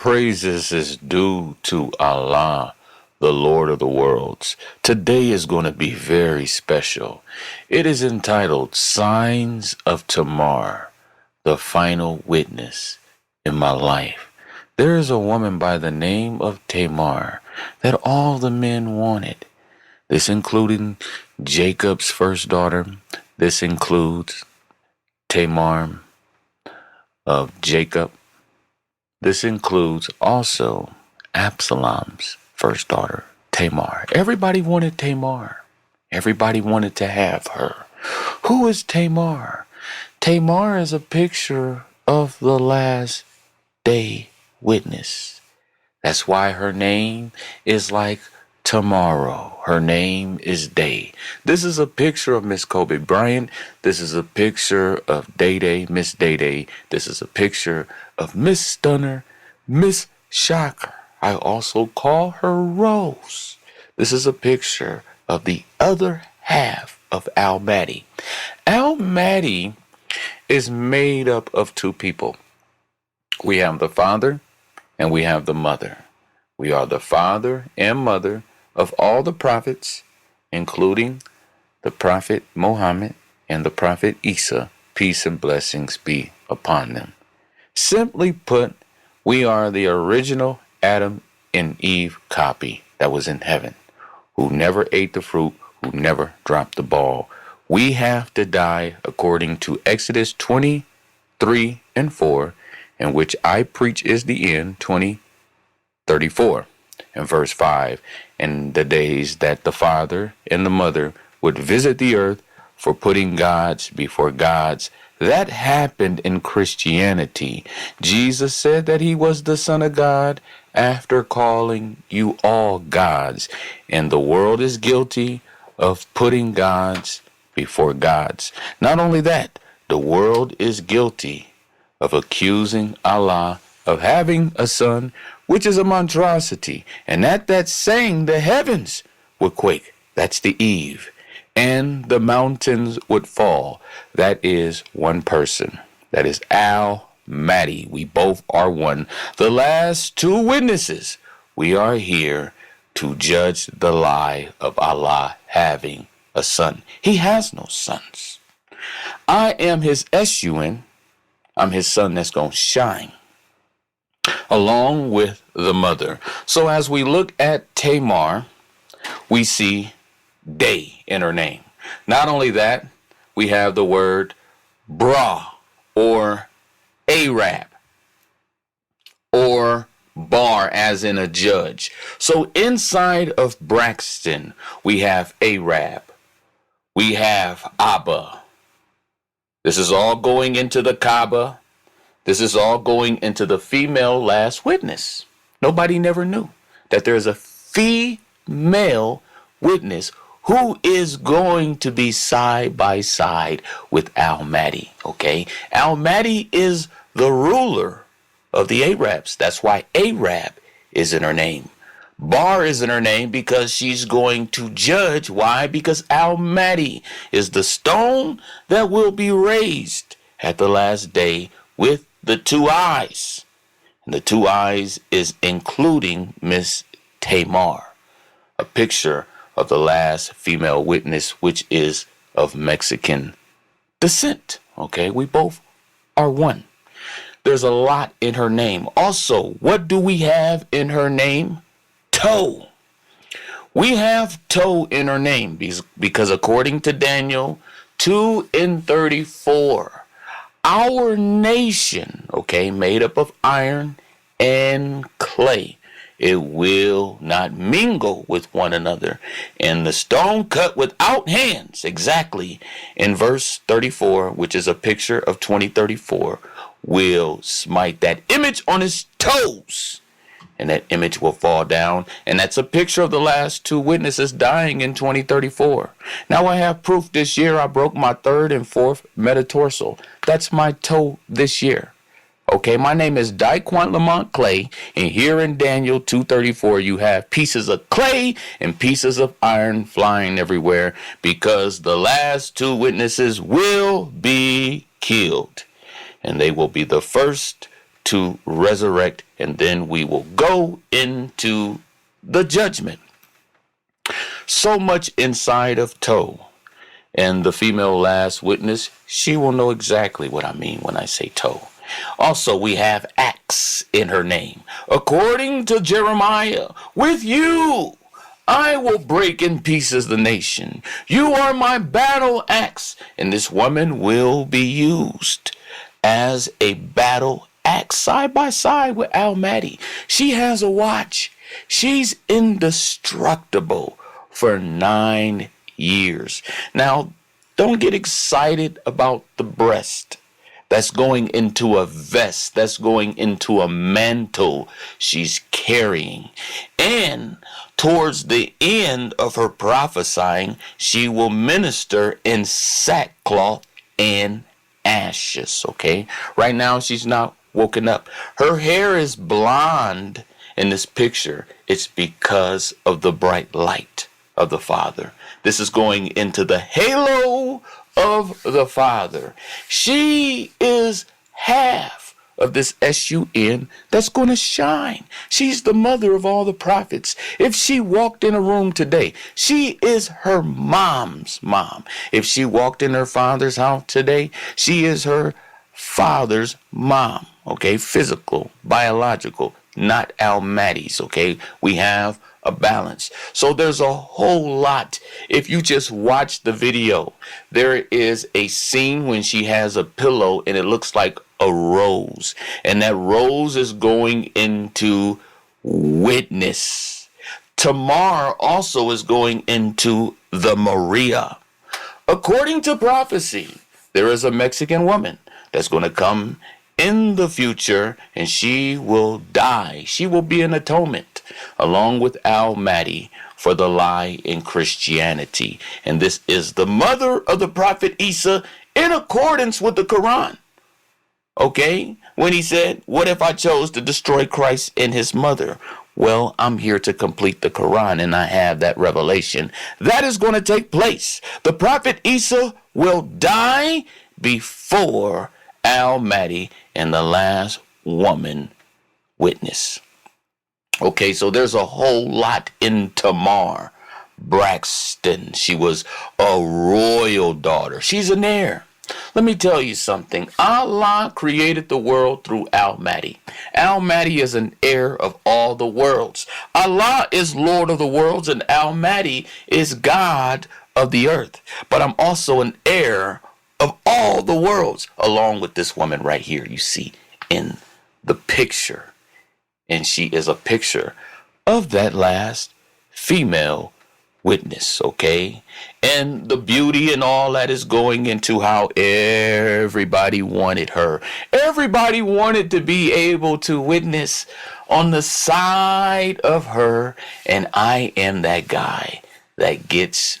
praises is due to Allah, the Lord of the worlds. Today is going to be very special. It is entitled Signs of TAMAR, the Final Witness in My Life. There is a woman by the name of TAMAR that all the men wanted. This including Jacob's first daughter. This includes TAMAR of Jacob. This includes also Absalom's first daughter, TAMAR. Everybody wanted TAMAR. Everybody wanted to have her. Who is TAMAR? TAMAR is a picture of the last day witness. That's why her name is like tomorrow. Her name is Day. This is a picture of Miss Kobe Bryant. This is a picture of Day Day, Miss Day Day. This is a picture of Miss Stunner, Miss Shocker. I also call her Rose. This is a picture of the other half of Al-Mahdi. Al-Mahdi is made up of two people. We have the father and we have the mother. We are the father and mother of all the prophets, including the prophet Muhammad and the prophet Isa, peace and blessings be upon them. Simply put, we are the original Adam and Eve copy that was in heaven, who never ate the fruit, who never dropped the ball. We have to die according to Exodus 23 and 4, in which I preach is the end, 20:34. In verse 5, in the days that the father and the mother would visit the earth for putting gods before gods. That happened in Christianity. Jesus said that he was the Son of God after calling you all gods. And the world is guilty of putting gods before gods. Not only that, the world is guilty of accusing Allah of having a son, which is a monstrosity. And at that saying, the heavens would quake. That's the Eve. And the mountains would fall. That is one person. That is Al-Mahdi. We both are one. The last two witnesses. We are here to judge the lie of Allah having a son. He has no sons. I am his S-U-N. I'm his son that's going to shine, along with the mother. So as we look at TAMAR, we see Day in her name. Not only that, we have the word bra or Arab or bar as in a judge. So inside of Braxton, we have Arab. We have Abba. This is all going into the Kaaba. This is all going into the female last witness. Nobody never knew that there's a female witness who is going to be side by side with Al-Mahdi. Okay? Al-Mahdi is the ruler of the Arabs. That's why Arab is in her name. Bar is in her name because she's going to judge. Why? Because Al-Mahdi is the stone that will be raised at the last day with the two eyes. And the two eyes is including Miss TAMAR, a picture of the last female witness, which is of Mexican descent. Okay, we both are one. There's a lot in her name. Also, what do we have in her name? Toe. We have toe in her name because according to Daniel 2:34, our nation, okay, made up of iron and clay, it will not mingle with one another. And the stone cut without hands, exactly in verse 34, which is a picture of 20:34, will smite that image on his toes. And that image will fall down. And that's a picture of the last two witnesses dying in 2034. Now I have proof this year I broke my third and fourth metatarsal. That's my toe this year. Okay, my name is Daquan Lamont Clay. And here in Daniel 2:34, you have pieces of clay and pieces of iron flying everywhere because the last two witnesses will be killed. And they will be the first to resurrect, and then we will go into the judgment. So much inside of toe. And the female last witness, she will know exactly what I mean when I say toe. Also, we have axe in her name. According to Jeremiah, with you I will break in pieces the nation. You are my battle axe. And this woman will be used as a battle axe side by side with Almighty. She has a watch. She's indestructible for 9 years. Now, don't get excited about the breast. That's going into a vest. That's going into a mantle she's carrying. And towards the end of her prophesying, she will minister in sackcloth and ashes. Okay? Right now, she's not woken up. Her hair is blonde in this picture. It's because of the bright light of the Father. This is going into the halo of the Father. She is half of this SUN that's going to shine. She's the mother of all the prophets. If she walked in a room today, she is her mom's mom. If she walked in her father's house today, she is her father's mom. Okay, physical, biological, not Almighty's. Okay, we have a balance. So there's a whole lot. If you just watch the video, there is a scene when she has a pillow and it looks like a rose, and that rose is going into witness. Tamar also is going into the Maria. According to prophecy, there is a Mexican woman that's going to come in the future, and she will die. She will be an atonement along with Almighty for the lie in Christianity. And this is the mother of the prophet Isa in accordance with the Quran. Okay? When he said, what if I chose to destroy Christ and his mother? Well, I'm here to complete the Quran, and I have that revelation. That is going to take place. The prophet Isa will die before Almighty and the last woman witness. Okay, so there's a whole lot in Tamar Braxton. She was a royal daughter. She's an heir. Let me tell you something. Allah created the world through Almighty. Almighty is an heir of all the worlds. Allah is Lord of the worlds, and Almighty is God of the earth. But I'm also an heir of all the worlds, along with this woman right here you see in the picture. And she is a picture of that last female witness, okay? And the beauty and all that is going into how everybody wanted her. Everybody wanted to be able to witness on the side of her, and I am that guy that gets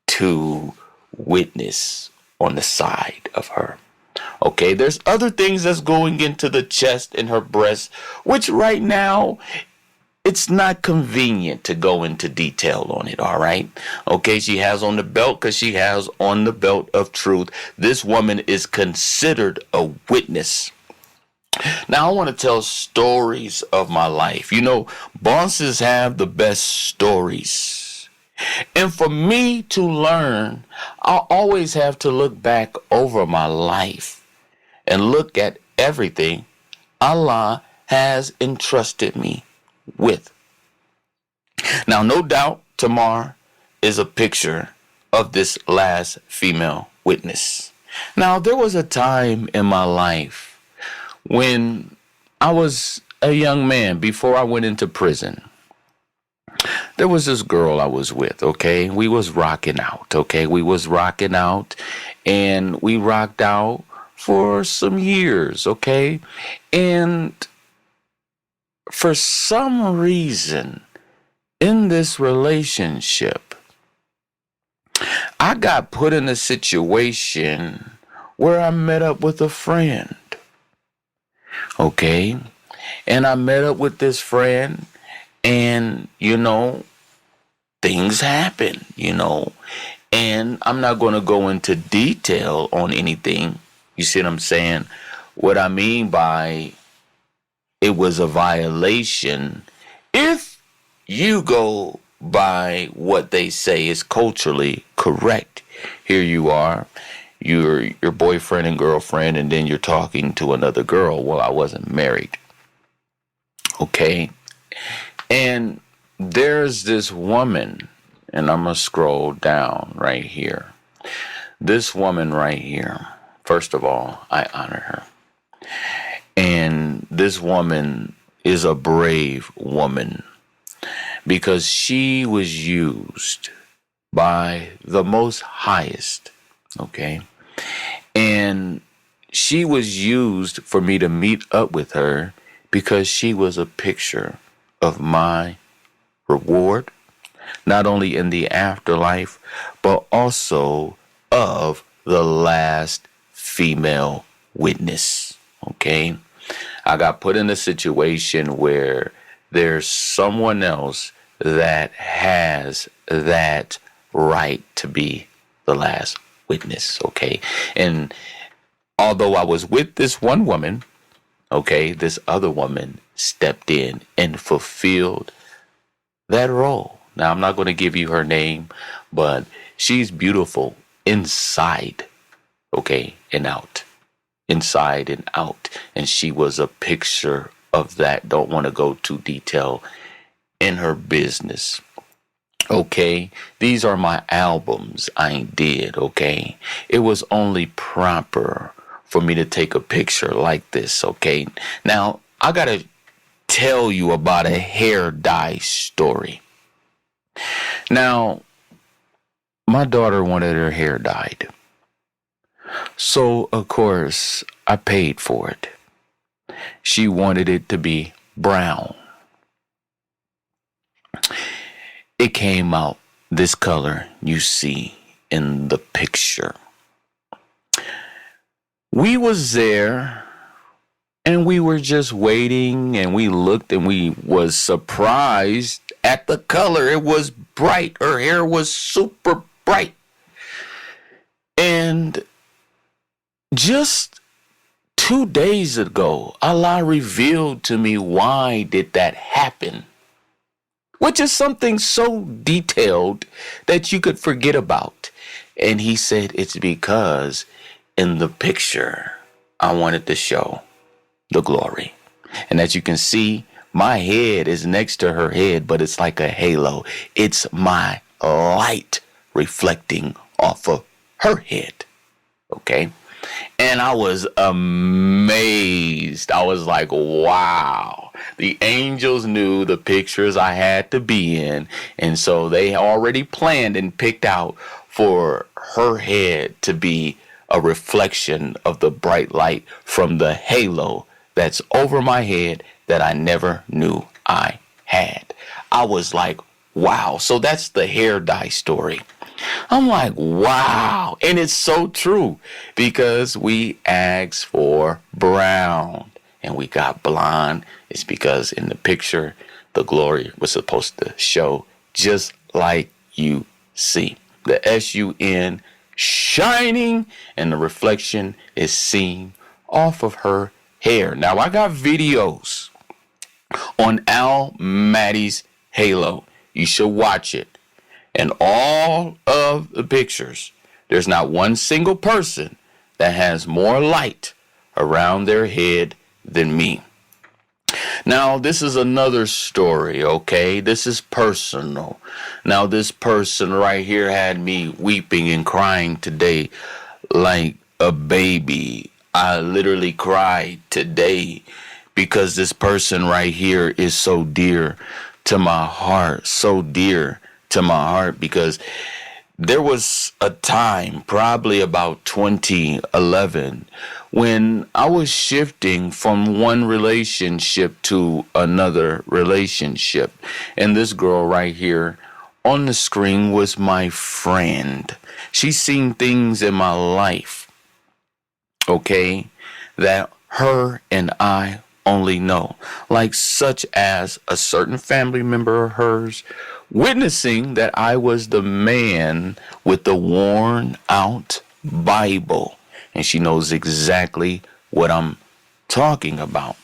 to witness on the side of her. Okay, there's other things that's going into the chest and her breast, which right now it's not convenient to go into detail on it, all right? Okay, she has on the belt because she has on the belt of truth. This woman is considered a witness. Now, I want to tell stories of my life. You know, bosses have the best stories. And for me to learn, I always have to look back over my life and look at everything Allah has entrusted me with. Now, no doubt, Tamar is a picture of this last female witness. Now, there was a time in my life when I was a young man before I went into prison. There was this girl I was with, okay? We was rocking out, okay? We was rocking out, and we rocked out for some years, okay? And for some reason, in this relationship, I got put in a situation where I met up with a friend, okay? And I met up with this friend, and, you know, things happen, you know, and I'm not going to go into detail on anything. You see what I'm saying? What I mean by it was a violation if you go by what they say is culturally correct. Here you are, your boyfriend and girlfriend, and then you're talking to another girl. Well, I wasn't married. Okay. And there's this woman, and I'm going to scroll down right here. This woman right here, first of all, I honor her. And this woman is a brave woman because she was used by the Most Highest, okay? And she was used for me to meet up with her because she was a picture of my reward, not only in the afterlife, but also of the last female witness, okay? I got put in a situation where there's someone else that has that right to be the last witness, okay? And although I was with this one woman, okay, this other woman stepped in and fulfilled that role. Now, I'm not going to give you her name, but she's beautiful inside, okay, and out. Inside and out. And she was a picture of that. Don't want to go too detailed in her business. Okay, these are my albums I did, okay? It was only proper for me to take a picture like this, okay? Now, I gotta tell you about a hair dye story. Now, my daughter wanted her hair dyed. So, of course, I paid for it. She wanted it to be brown. It came out this color you see in the picture. We was there and we were just waiting, and we looked and we was surprised at the color. It was bright. Her hair was super bright. And just 2 days ago, Allah revealed to me why did that happen, which is something so detailed that you could forget about. And he said it's because in the picture I wanted to show the glory. And as you can see, my head is next to her head, but it's like a halo. It's my light reflecting off of her head. Okay? And I was amazed. I was like, wow. The angels knew the pictures I had to be in. And so they already planned and picked out for her head to be a reflection of the bright light from the halo that's over my head that I never knew I had. I was like, wow. So that's the hair dye story. I'm like, wow. And it's so true because we asked for brown and we got blonde. It's because in the picture, the glory was supposed to show just like you see. The sun shining and the reflection is seen off of her hair. Now, I got videos on Al Maddie's halo. You should watch it. And all of the pictures, there's not one single person that has more light around their head than me. Now, this is another story, okay? This is personal. Now, this person right here had me weeping and crying today like a baby. I literally cried today because this person right here is so dear to my heart, so dear to my heart, because there was a time, probably about 2011, when I was shifting from one relationship to another relationship. And this girl right here on the screen was my friend. She's seen things in my life, okay, that her and I only know, like such as a certain family member of hers witnessing that I was the man with the worn out Bible. And she knows exactly what I'm talking about.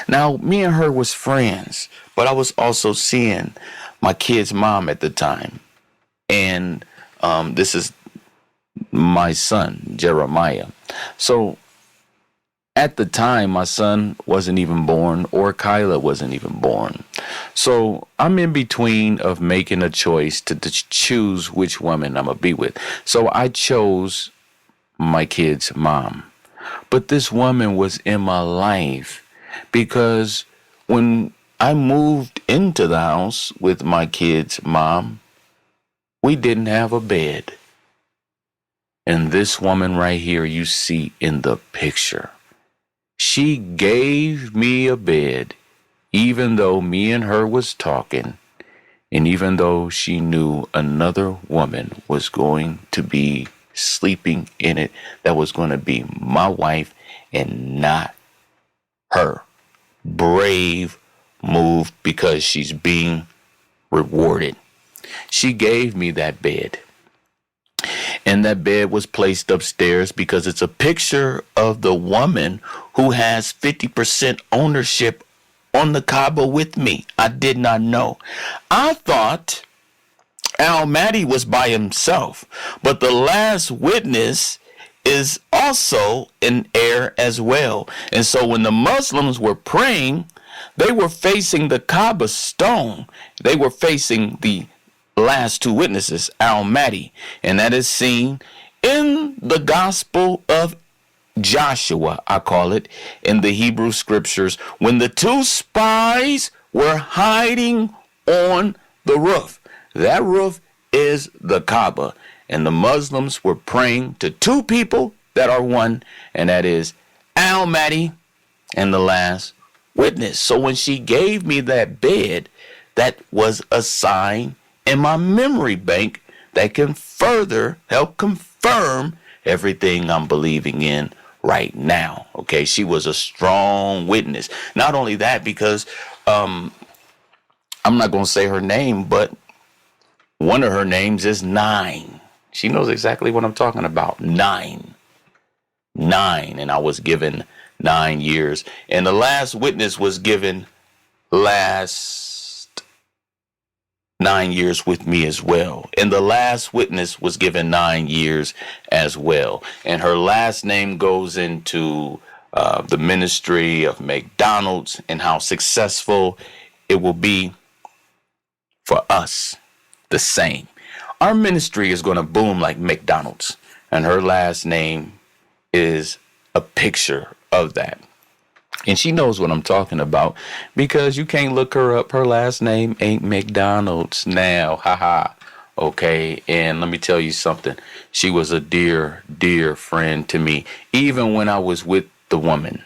Now, me and her was friends, but I was also seeing my kid's mom at the time. And this is my son, Jeremiah. So at the time, my son wasn't even born, or Kyla wasn't even born. So I'm in between of making a choice to choose which woman I'm going to be with. So I chose my kid's mom. But this woman was in my life because when I moved into the house with my kid's mom, we didn't have a bed. And this woman right here you see in the picture, she gave me a bed, even though me and her was talking, and even though she knew another woman was going to be sleeping in it, that was going to be my wife and not her. Brave move, because she's being rewarded. She gave me that bed. And that bed was placed upstairs because it's a picture of the woman who has 50% ownership on the Kaaba with me. I did not know. I thought Al-Mahdi was by himself, but the last witness is also an heir as well. And so when the Muslims were praying, they were facing the Kaaba stone. They were facing the last two witnesses, Al-Mahdi, and that is seen in the Gospel of Joshua, I call it, in the Hebrew scriptures, when the two spies were hiding on the roof. That roof is the Kaaba, and the Muslims were praying to two people that are one, and that is Al-Mahdi and the last witness. So when she gave me that bed, that was a sign in my memory bank that can further help confirm everything I'm believing in right now. Okay, she was a strong witness. Not only that, because I'm not going to say her name, but one of her names is 9. She knows exactly what I'm talking about. 9. And I was given 9 years. And the last witness was given last 9 years with me as well. And the last witness was given 9 years as well. And her last name goes into the ministry of McDonald's and how successful it will be for us the same. Our ministry is going to boom like McDonald's. And her last name is a picture of that. And she knows what I'm talking about, because you can't look her up. Her last name ain't McDonald's now. Haha. Okay. And let me tell you something. She was a dear, dear friend to me. Even when I was with the woman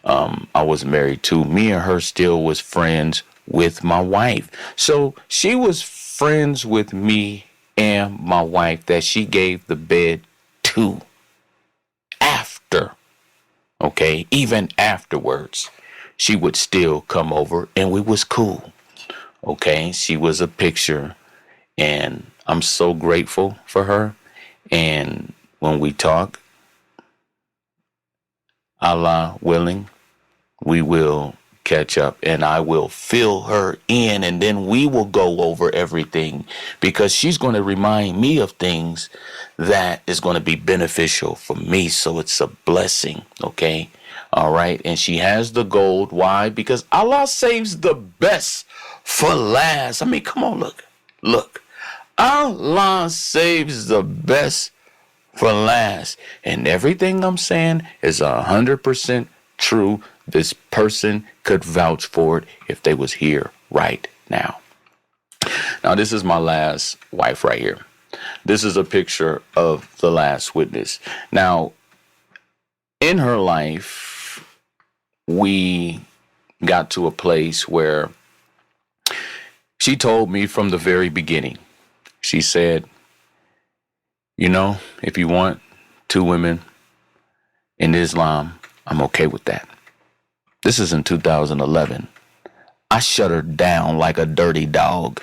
I was married to, me and her still was friends with my wife. So she was friends with me and my wife that she gave the bed to after. Okay, even afterwards, she would still come over and we was cool. Okay, she was a picture, and I'm so grateful for her. And when we talk, Allah willing, we will catch up and I will fill her in, and then we will go over everything, because she's going to remind me of things that is going to be beneficial for me. So it's a blessing. Okay. All right. And she has the gold. Why? Because Allah saves the best for last. I mean, come on, look. Allah saves the best for last. And everything I'm saying is 100% true. This person could vouch for it if they was here right now. Now, this is my last wife right here. This is a picture of the last witness. Now, in her life, we got to a place where she told me from the very beginning, she said, you know, if you want 2 women in Islam, I'm okay with that. This is in 2011. I shut her down like a dirty dog.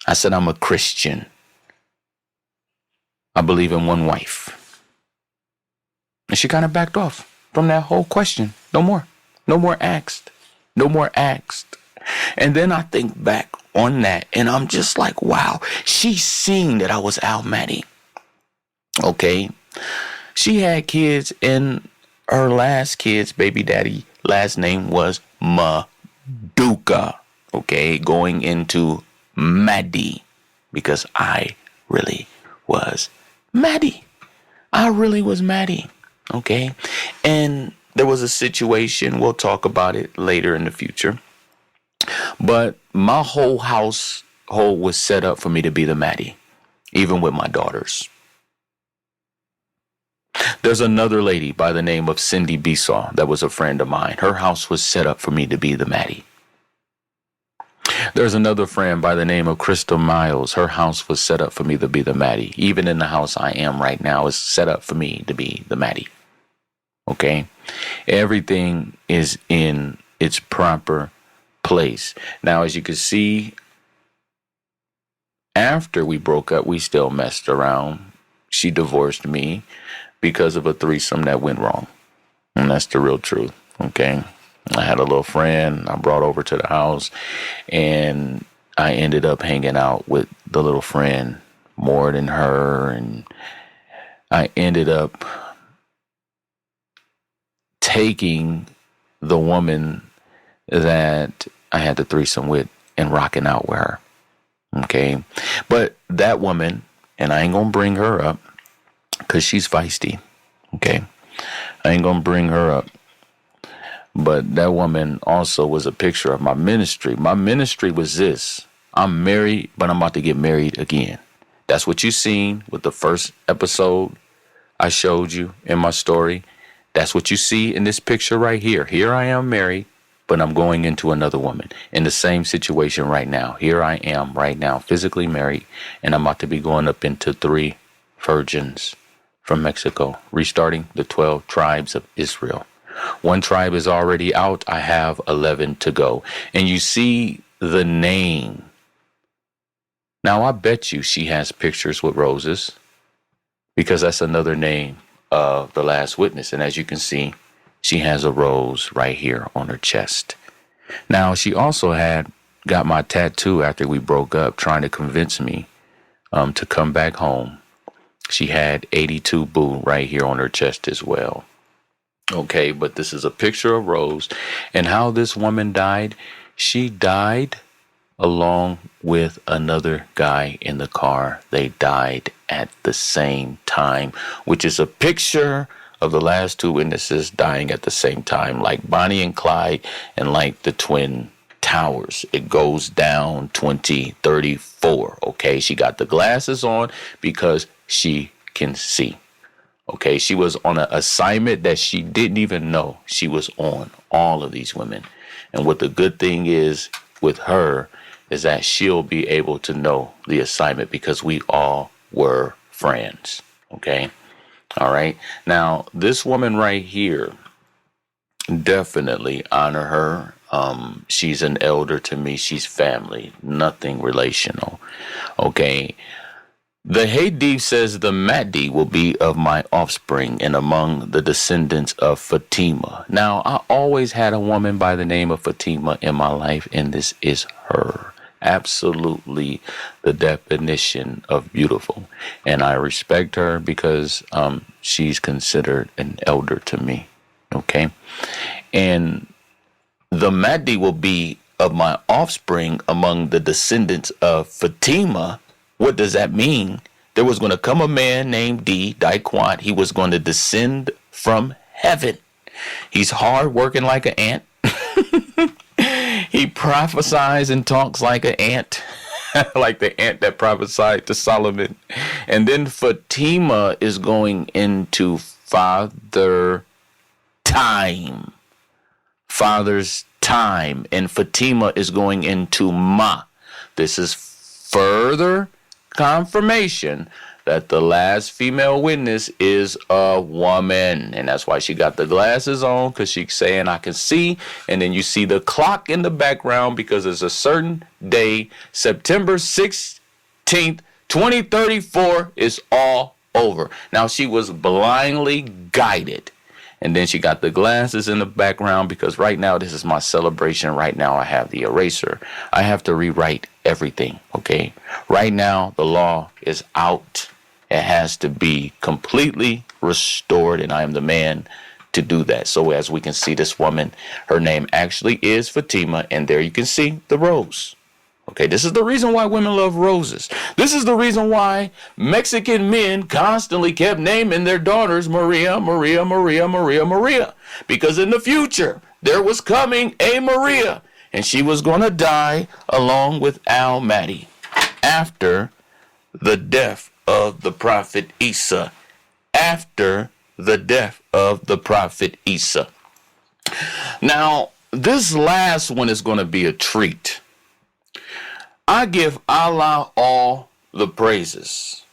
I said, I'm a Christian. I believe in one wife. And she kind of backed off from that whole question. No more. No more asked. No more asked. And then I think back on that and I'm just like, wow, she seen that I was Al Maddie. Okay. She had kids and her last kid's baby daddy last name was Maduka. Okay. Going into Maddie because I really was Maddie. I really was Maddie. Okay. And there was a situation, we'll talk about it later in the future. But my whole household was set up for me to be the Maddie, even with my daughters. There's another lady by the name of Cindy Besaw that was a friend of mine. Her house was set up for me to be the Maddie. There's another friend by the name of Crystal Miles. Her house was set up for me to be the Maddie. Even in the house I am right now is set up for me to be the Maddie. Okay? Everything is in its proper place. Now, as you can see, after we broke up, we still messed around. She divorced me because of a threesome that went wrong. And that's the real truth. Okay? I had a little friend I brought over to the house, and I ended up hanging out with the little friend more than her, and I ended up taking the woman that I had the threesome with and rocking out with her. Okay? But that woman, and I ain't gonna bring her up because she's feisty. Okay? I ain't gonna bring her up. But that woman also was a picture of my ministry. My ministry was this. I'm married, but I'm about to get married again. That's what you seen with the first episode I showed you in my story. That's what you see in this picture right here. Here I am married, but I'm going into another woman in the same situation right now. Here I am right now, physically married, and I'm about to be going up into 3 virgins from Mexico, restarting the 12 tribes of Israel. 1 tribe is already out. I have 11 to go. And you see the name. Now, I bet you she has pictures with roses because that's another name of the last witness. And as you can see, she has a rose right here on her chest. Now, she also got my tattoo after we broke up, trying to convince me to come back home. She had 82 Boo right here on her chest as well. Okay, but this is a picture of Rose and how this woman died. She died along with another guy in the car. They died at the same time, which is a picture of the last 2 witnesses dying at the same time, like Bonnie and Clyde and like the Twin Towers. It goes down 2034. Okay, she got the glasses on because she can see. Okay, she was on an assignment that she didn't even know she was on, all of these women. And what the good thing is with her is that she'll be able to know the assignment because we all were friends. Okay, all right. Now, this woman right here, definitely honor her. She's an elder to me. She's family, nothing relational. Okay. The Hadith says the Mahdi will be of my offspring and among the descendants of Fatima. Now, I always had a woman by the name of Fatima in my life, and this is her. Absolutely the definition of beautiful. And I respect her because she's considered an elder to me. Okay? And the Mahdi will be of my offspring among the descendants of Fatima. What does that mean? There was going to come a man named Daquan. He was going to descend from heaven. He's hard working like an ant. He prophesies and talks like an ant, like the ant that prophesied to Solomon. And then Fatima is going into father time. Father's time. And Fatima is going into Ma. This is further confirmation that the last female witness is a woman. And that's why she got the glasses on, because she's saying I can see. And then you see the clock in the background because there's a certain day, September 16th, 2034 is all over. Now, she was blindly guided. And then she got the glasses in the background because right now this is my celebration. Right now I have the eraser. I have to rewrite everything, okay? Right now the law is out. It has to be completely restored, and I am the man to do that. So as we can see, this woman, her name actually is Fatima, and there you can see the rose. Okay, this is the reason why women love roses. This is the reason why Mexican men constantly kept naming their daughters Maria, Maria, Maria, Maria, Maria. Because in the future, there was coming a Maria, and she was going to die along with Almighty after the death of the prophet Isa. After the death of the prophet Isa. Now, this last one is going to be a treat. I give Allah all the praises.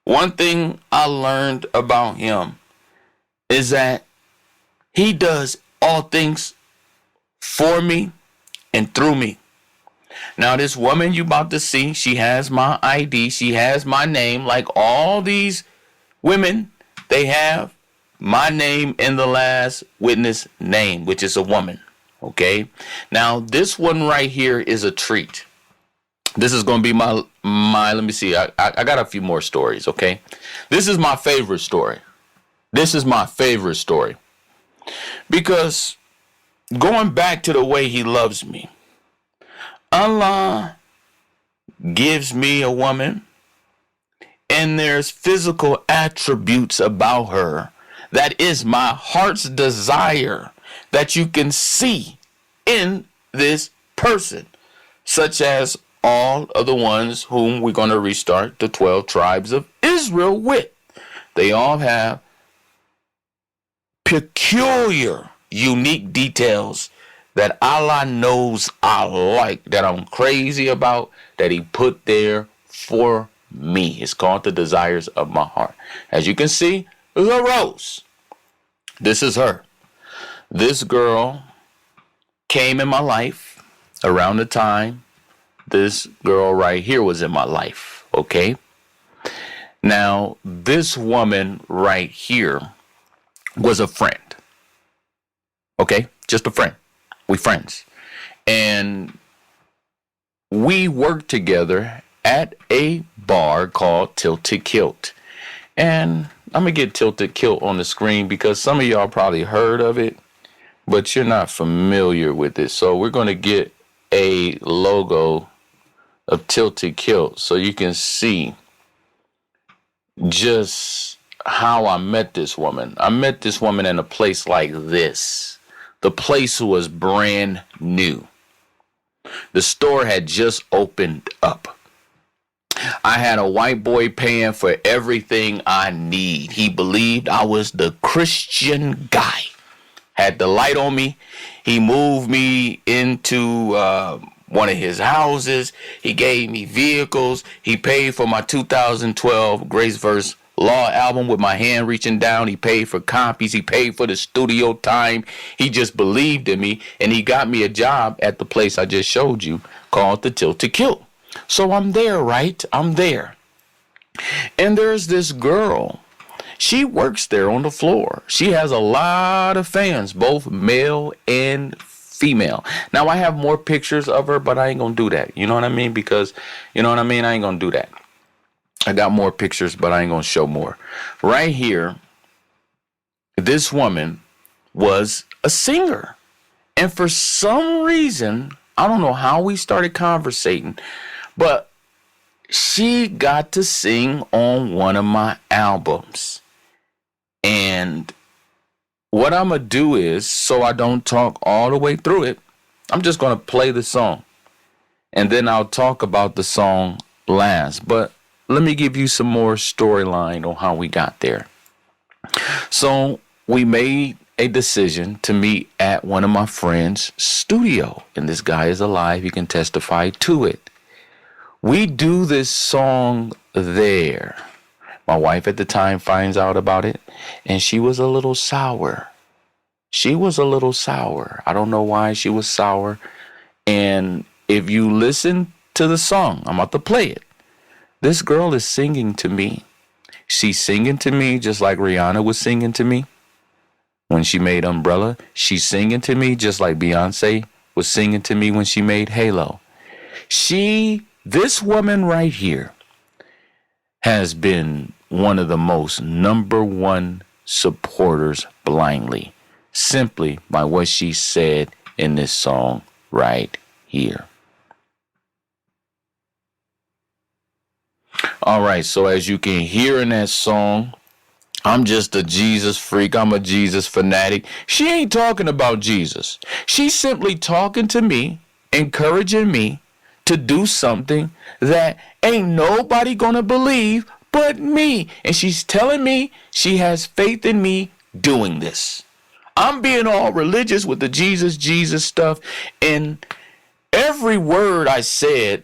One thing I learned about him is that he does all things for me and through me. Now, this woman you about to see, she has my ID. She has my name. Like all these women, they have my name in the last witness name, which is a woman. Okay. Now, this one right here is a treat. This is going to be my let me see. I got a few more stories, okay? This is my favorite story. This is my favorite story. Because going back to the way he loves me, Allah gives me a woman, and there's physical attributes about her that is my heart's desire that you can see in this person, such as all of the ones whom we're going to restart the 12 tribes of Israel with. They all have peculiar, unique details that Allah knows I like, that I'm crazy about, that he put there for me. It's called the desires of my heart. As you can see, there's a rose. This is her. This girl came in my life around the time this girl right here was in my life, okay? Now, this woman right here was a friend, okay? Just a friend. We friends. And we worked together at a bar called Tilted Kilt. And I'm going to get Tilted Kilt on the screen because some of y'all probably heard of it, but you're not familiar with it. So we're going to get a logo of Tilted Kilt so you can see just how I met this woman. I met this woman in a place like this. The place was brand new. The store had just opened up. I had a white boy paying for everything I need. He believed I was the Christian guy. Had the light on me. He moved me into one of his houses. He gave me vehicles. He paid for my 2012 Grace Verse Law album with my hand reaching down. He paid for copies. He paid for the studio time. He just believed in me, and he got me a job at the place I just showed you called the Tilted Kilt. So I'm there, right? I'm there. And there's this girl. She works there on the floor. She has a lot of fans, both male and female. Now, I have more pictures of her, but I ain't gonna do that. You know what I mean? Because, you know what I mean? I ain't gonna do that. I got more pictures, but I ain't gonna show more. Right here, this woman was a singer. And for some reason, I don't know how we started conversating, but she got to sing on one of my albums. And what I'm going to do is, so I don't talk all the way through it, I'm just going to play the song. And then I'll talk about the song last. But let me give you some more storyline on how we got there. So we made a decision to meet at one of my friends' studio. And this guy is alive. He can testify to it. We do this song there. My wife at the time finds out about it, and she was a little sour. She was a little sour. I don't know why she was sour. And if you listen to the song, I'm about to play it. This girl is singing to me. She's singing to me just like Rihanna was singing to me. When she made Umbrella, she's singing to me just like Beyonce was singing to me when she made Halo. This woman right here has been one of the most number one supporters blindly, simply by what she said in this song right here. All right, so as you can hear in that song, I'm just a Jesus freak. I'm a Jesus fanatic. She ain't talking about Jesus. She's simply talking to me, encouraging me to do something that ain't nobody gonna believe but me. And she's telling me she has faith in me doing this. I'm being all religious with the Jesus stuff, and every word I said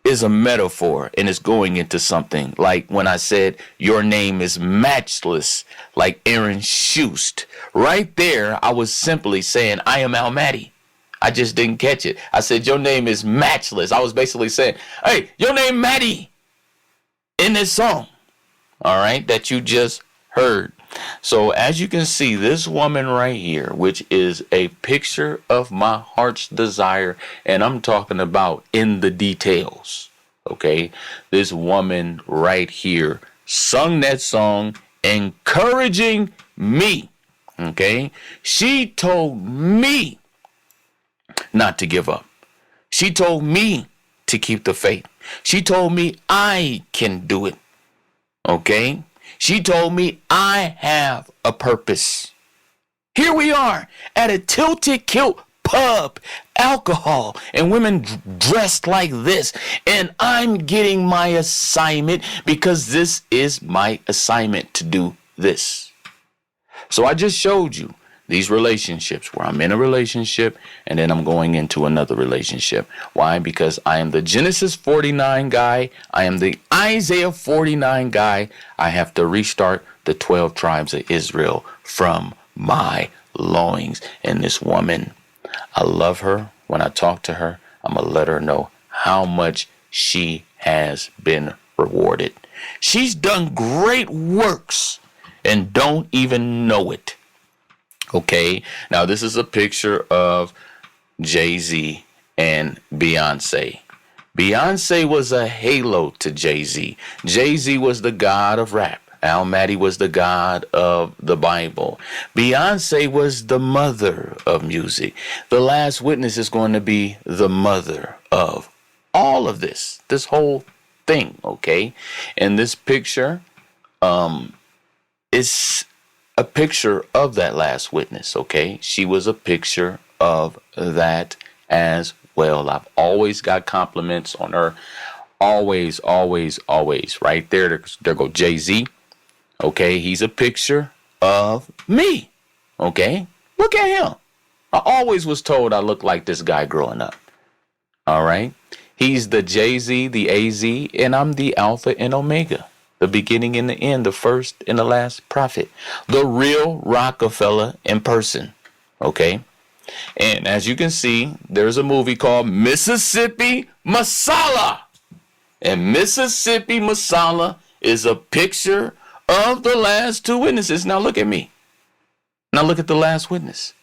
is a metaphor, and it's going into something. Like when I said your name is matchless, like Aaron Schust. Right there, I was simply saying I am Almighty. I just didn't catch it. I said your name is matchless. I was basically saying, hey, your name Maddie in this song. All right, that you just heard. So as you can see, this woman right here, which is a picture of my heart's desire, and I'm talking about in the details, okay? This woman right here sung that song encouraging me, okay? She told me not to give up. She told me to keep the faith. She told me I can do it, okay? She told me I have a purpose. Here we are at a tilted kilt pub, alcohol, and women dressed like this. And I'm getting my assignment because this is my assignment to do this. So I just showed you these relationships where I'm in a relationship and then I'm going into another relationship. Why? Because I am the Genesis 49 guy. I am the Isaiah 49 guy. I have to restart the 12 tribes of Israel from my loins. And this woman, I love her. When I talk to her, I'm going to let her know how much she has been rewarded. She's done great works and don't even know it. Okay, now this is a picture of Jay-Z and Beyonce. Beyonce was a halo to Jay-Z. Jay-Z was the god of rap. Almighty was the god of the Bible. Beyonce was the mother of music. The Last Witness is going to be the mother of all of this whole thing, okay? And this picture is a picture of that Last Witness, okay? She was a picture of that as well. I've always got compliments on her. Always, always, always. Right there go Jay-Z. Okay, he's a picture of me. Okay, look at him. I always was told I looked like this guy growing up. All right, he's the Jay-Z, the AZ, and I'm the Alpha and Omega. The beginning and the end, the first and the last prophet. The real Rockefeller in person. Okay? And as you can see, there's a movie called Mississippi Masala. And Mississippi Masala is a picture of the last two witnesses. Now look at me. Now look at the last witness.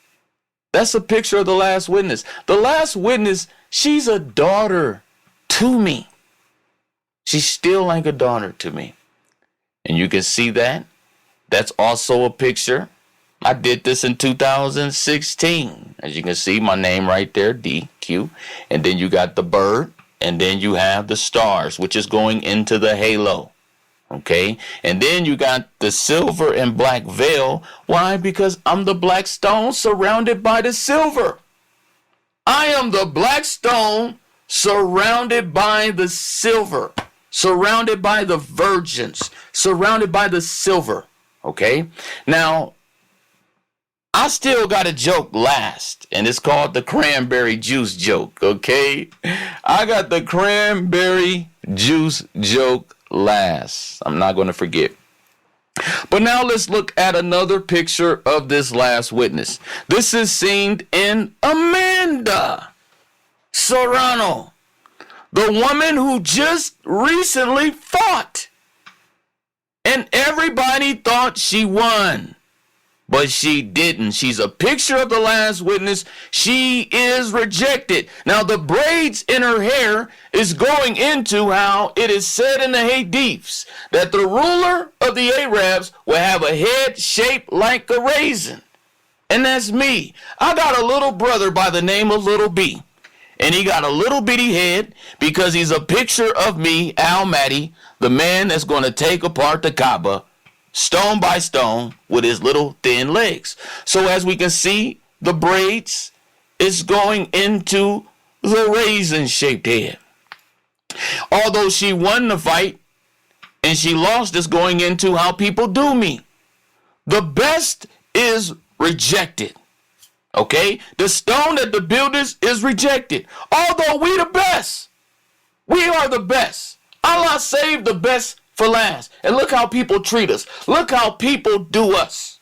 That's a picture of the last witness. The last witness, she's a daughter to me. She's still like a daughter to me. And you can see that. That's also a picture. I did this in 2016. As you can see, my name right there, DQ. And then you got the bird. And then you have the stars, which is going into the halo. Okay? And then you got the silver and black veil. Why? Because I'm the black stone surrounded by the silver. I am the black stone surrounded by the silver. Surrounded by the virgins, surrounded by the silver, okay? Now, I still got a joke last, and it's called the cranberry juice joke, okay? I got the cranberry juice joke last. I'm not going to forget. But now let's look at another picture of this last witness. This is seen in Amanda Serrano. The woman who just recently fought. And everybody thought she won. but she didn't. She's a picture of the last witness. She is rejected. Now, the braids in her hair is going into how it is said in the Hadiths that the ruler of the Arabs will have a head shaped like a raisin. And that's me. I got a little brother by the name of Little B. And he got a little bitty head because he's a picture of me, Al-Mahdi, the man that's going to take apart the Kaaba stone by stone with his little thin legs. So as we can see, the braids is going into the raisin-shaped head. Although she won the fight and she lost, is going into how people do me. The best is rejected. Okay? The stone that the builders is rejected. Although we the best. We are the best. Allah saved the best for last. And look how people treat us. Look how people do us.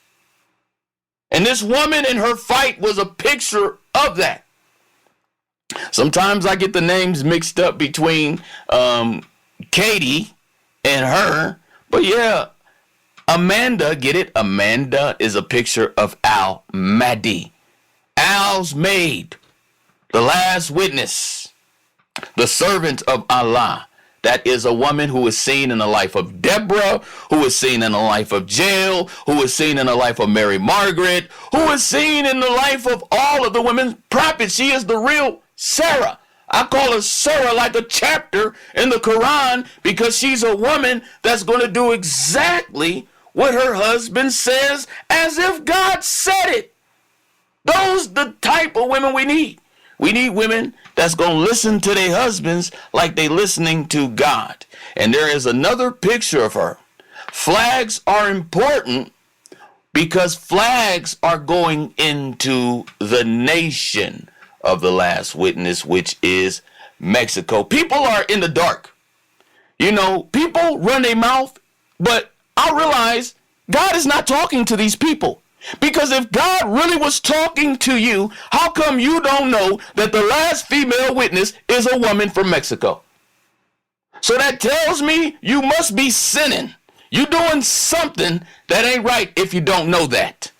And this woman in her fight was a picture of that. Sometimes I get the names mixed up between Katie and her. But yeah, Amanda, get it? Amanda is a picture of Al-Mahdi. Al's maid, the last witness, the servant of Allah. That is a woman who is seen in the life of Deborah, who is seen in the life of Jael, who is seen in the life of Mary Margaret, who is seen in the life of all of the women prophets. She is the real Sarah. I call her Sarah like a chapter in the Quran because she's a woman that's going to do exactly what her husband says as if God said it. Those the type of women we need. We need women that's going to listen to their husbands like they listening to God. And there is another picture of her. Flags are important because flags are going into the nation of the last witness, which is Mexico. People are in the dark. You know, people run their mouth, but I realize God is not talking to these people. Because if God really was talking to you, how come you don't know that the last female witness is a woman from Mexico? So that tells me you must be sinning. You're doing something that ain't right if you don't know that.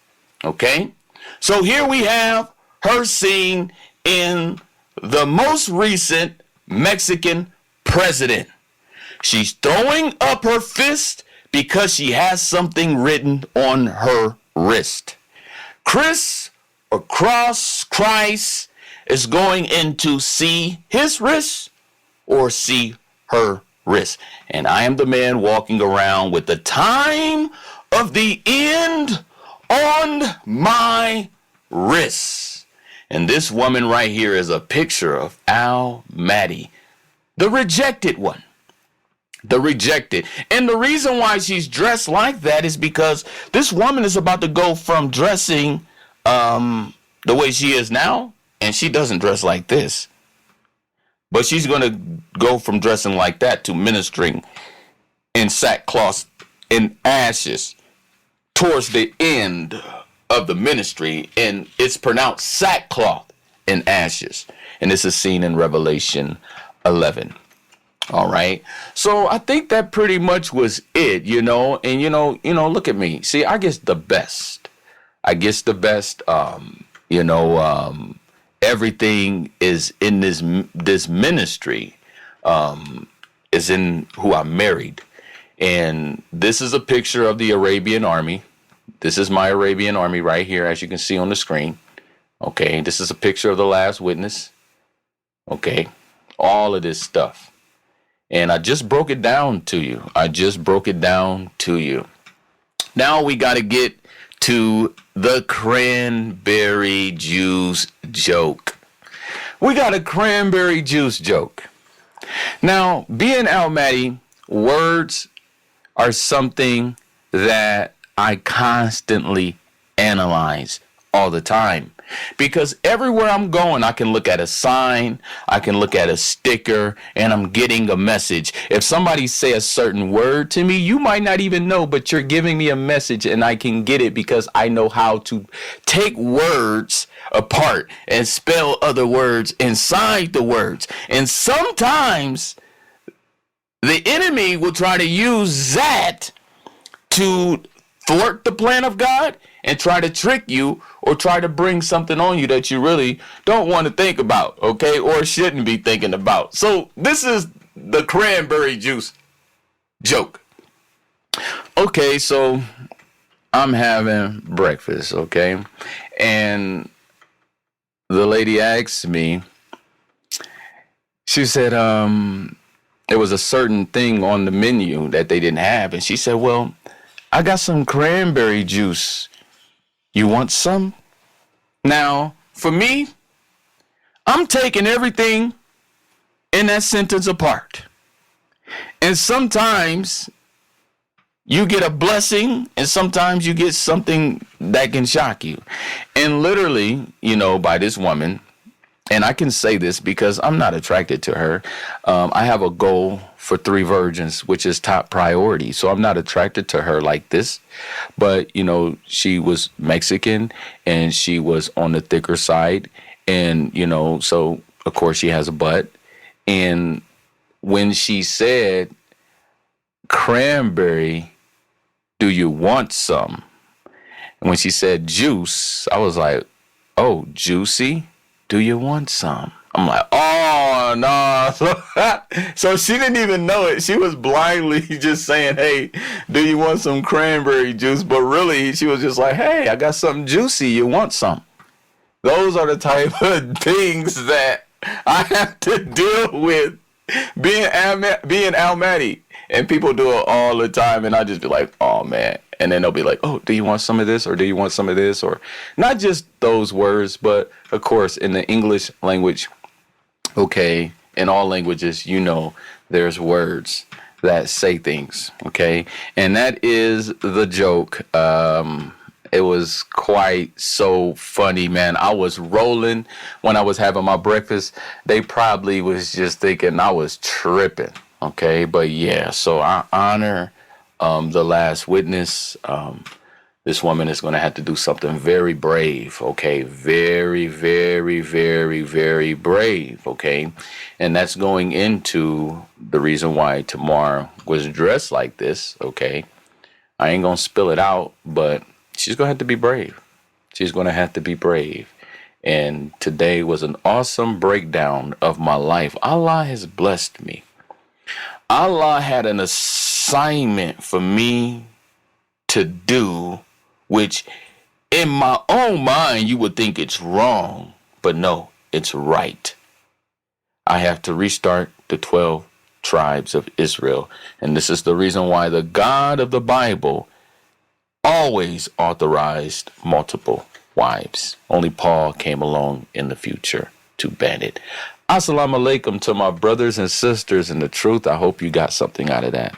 Okay? So here we have her seen in the most recent Mexican president. She's throwing up her fist because she has something written on her wrist. Chris or Christ is going in to see his wrist or see her wrist. And I am the man walking around with the time of the end on my wrist. And this woman right here is a picture of Al-Mahdi, the rejected one. The rejected. And the reason why she's dressed like that is because this woman is about to go from dressing the way she is now, and she doesn't dress like this. But she's going to go from dressing like that to ministering in sackcloth and ashes towards the end of the ministry. And it's pronounced sackcloth and ashes. And this is seen in Revelation 11. All right. So I think that pretty much was it, you know, and, you know, look at me. See, I guess the best. Everything is in this ministry, is in who I married. And this is a picture of the Arabian army. This is my Arabian army right here, as you can see on the screen. Okay. This is a picture of the last witness. Okay. All of this stuff. And I just broke it down to you. Now we got to get to the cranberry juice joke. We got a cranberry juice joke. Now, being Al-Mahdi, words are something that I constantly analyze all the time. Because everywhere I'm going, I can look at a sign, I can look at a sticker, and I'm getting a message. If somebody say a certain word to me, you might not even know, but you're giving me a message, and I can get it because I know how to take words apart and spell other words inside the words. And sometimes the enemy will try to use that to thwart the plan of God. and try to trick you or try to bring something on you that you really don't want to think about, okay, or shouldn't be thinking about. So this is the cranberry juice joke. Okay, so I'm having breakfast, okay, and the lady asked me, she said, there was a certain thing on the menu that they didn't have, and she said, well, I got some cranberry juice. You want some? Now, for me, I'm taking everything in that sentence apart. And sometimes you get a blessing, and sometimes you get something that can shock you. And literally, by this woman, and I can say this because I'm not attracted to her. I have a goal for 3 virgins, which is top priority. So I'm not attracted to her like this. But, she was Mexican and she was on the thicker side. And, so of course she has a butt. And when she said, cranberry, do you want some? And when she said juice, I was like, oh, juicy? Do you want some? I'm like, oh, no. So she didn't even know it. She was blindly just saying, hey, do you want some cranberry juice? But really, she was just like, hey, I got something juicy. You want some? Those are the type of things that I have to deal with being Almaty. And people do it all the time. And I just be like, oh, man. And then they'll be like, oh, do you want some of this? Or do you want some of this? Or not just those words, but of course, in the English language, okay, in all languages, there's words that say things, okay? And that is the joke. It was quite so funny, man. I was rolling when I was having my breakfast. They probably was just thinking I was tripping, okay? But yeah, so I honor the last witness. This woman is going to have to do something very brave, okay? Very, very, very, very brave, okay? And that's going into the reason why Tamar was dressed like this, okay? I ain't going to spill it out, but she's going to have to be brave. She's going to have to be brave. And today was an awesome breakdown of my life. Allah has blessed me. Allah had an assignment for me to do, which in my own mind you would think it's wrong, but no, it's right. I have to restart the 12 tribes of Israel. And this is the reason why the God of the Bible always authorized multiple wives. Only Paul came along in the future to ban it. Assalamu alaikum to my brothers and sisters in the truth. I hope you got something out of that.